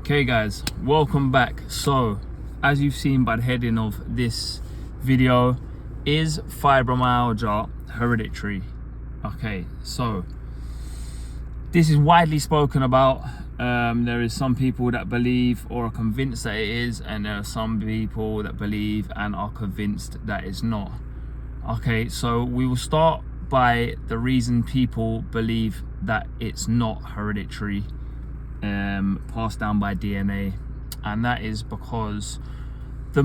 Okay guys, welcome back. So as you've seen by the heading of this video, is fibromyalgia hereditary? Okay, so this is widely spoken about. There is some people that believe or are convinced that it is, and there are some people that believe and are convinced that it's not. Okay, so we will start by the reason people believe that it's not hereditary, passed down by DNA, and that is because the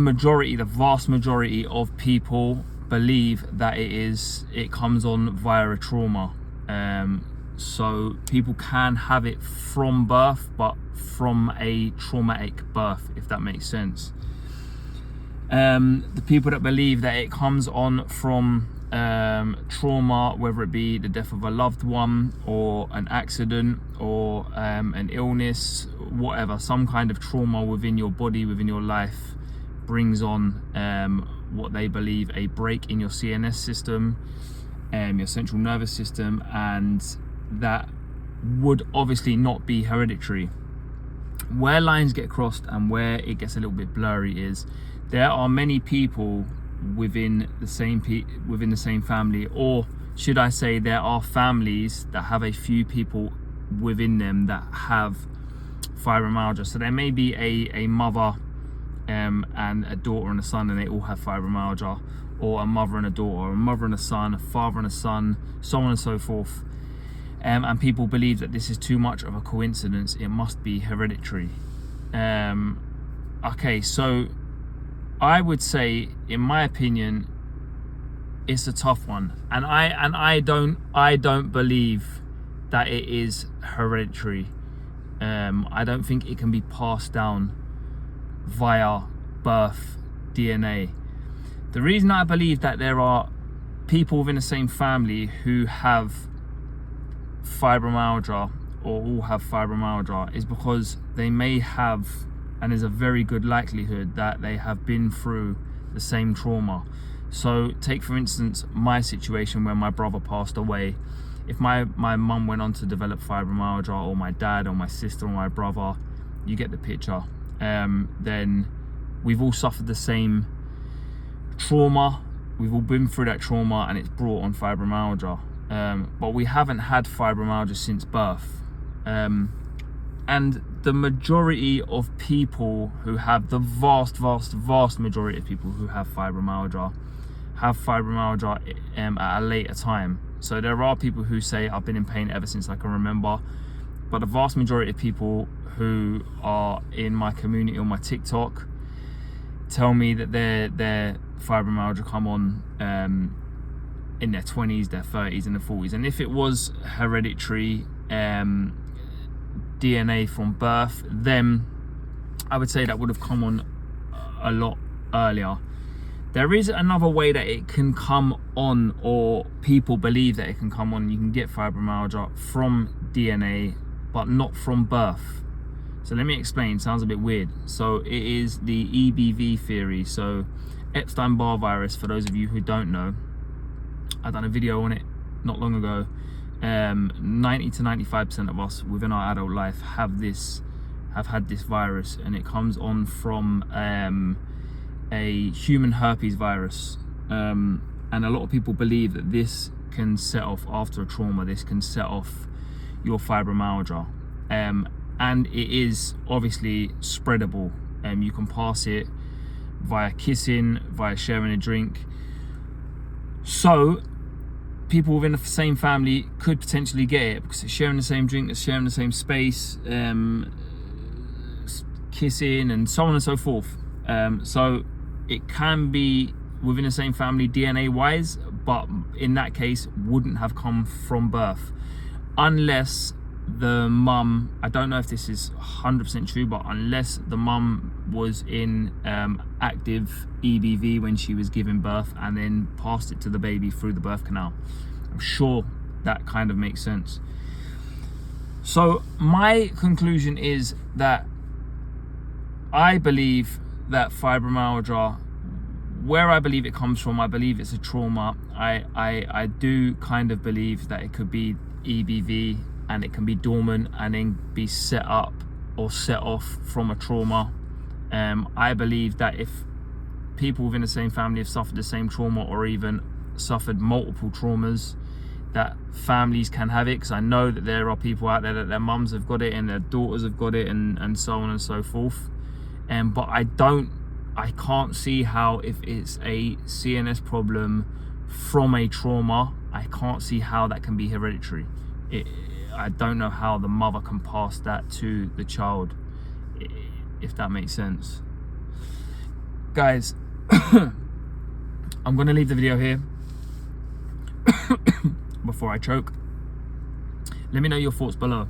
vast majority of people believe that it comes on via a trauma. So people can have it from birth, but from a traumatic birth, if that makes sense. The people that believe that it comes on from trauma, whether it be the death of a loved one or an accident or an illness, whatever, some kind of trauma within your body, within your life, brings on what they believe a break in your CNS system, your central nervous system, and that would obviously not be hereditary. Where lines get crossed and where it gets a little bit blurry is there are many people within the same family, or should I say there are families that have a few people within them that have fibromyalgia. So there may be a mother and a daughter and a son, and they all have fibromyalgia, or a mother and a daughter, or a mother and a son, a father and a son, so on and so forth. And people believe that this is too much of a coincidence, it must be hereditary. Okay, so I would say, in my opinion, it's a tough one, and I don't believe that it is hereditary. I don't think it can be passed down via birth DNA. The reason I believe that there are people within the same family who have fibromyalgia, or all have fibromyalgia, is because they may have, and there's a very good likelihood that they have been through the same trauma. So take for instance my situation where my brother passed away. If my mum went on to develop fibromyalgia, or my dad or my sister or my brother, you get the picture, then we've all suffered the same trauma, we've all been through that trauma, and it's brought on fibromyalgia. But we haven't had fibromyalgia since birth. And the majority of people who have, the vast majority of people who have fibromyalgia at a later time. So there are people who say, I've been in pain ever since I can remember, but the vast majority of people who are in my community on my TikTok tell me that their fibromyalgia come on in their 20s, their 30s and their 40s. And if it was hereditary DNA from birth, then I would say that would have come on a lot earlier. There is another way that it can come on, or people believe that it can come on. You can get fibromyalgia from DNA, but not from birth. So let me explain, sounds a bit weird. So it is the EBV theory. So Epstein-Barr virus, for those of you who don't know, I done a video on it not long ago. 90 to 95% of us within our adult life have had this virus, and it comes on from a human herpes virus. And a lot of people believe that this can set off, after a trauma, this can set off your fibromyalgia. And it is obviously spreadable. You can pass it via kissing, via sharing a drink. So people within the same family could potentially get it because it's sharing the same drink, it's sharing the same space, kissing, and so on and so forth. So it can be within the same family DNA wise, but in that case wouldn't have come from birth, unless the mum, I don't know if this is 100% true, but unless the mum was in active EBV when she was giving birth and then passed it to the baby through the birth canal. I'm sure that kind of makes sense. So my conclusion is that I believe that fibromyalgia, where I believe it comes from, I believe it's a trauma. I do kind of believe that it could be EBV, and it can be dormant and then be set up or set off from a trauma. I believe that if people within the same family have suffered the same trauma, or even suffered multiple traumas, that families can have it, because I know that there are people out there that their mums have got it and their daughters have got it, and so on and so forth. But I can't see how, if it's a CNS problem from a trauma, I can't see how that can be hereditary. I don't know how the mother can pass that to the child, if that makes sense. Guys, I'm gonna leave the video here before I choke. Let me know your thoughts below.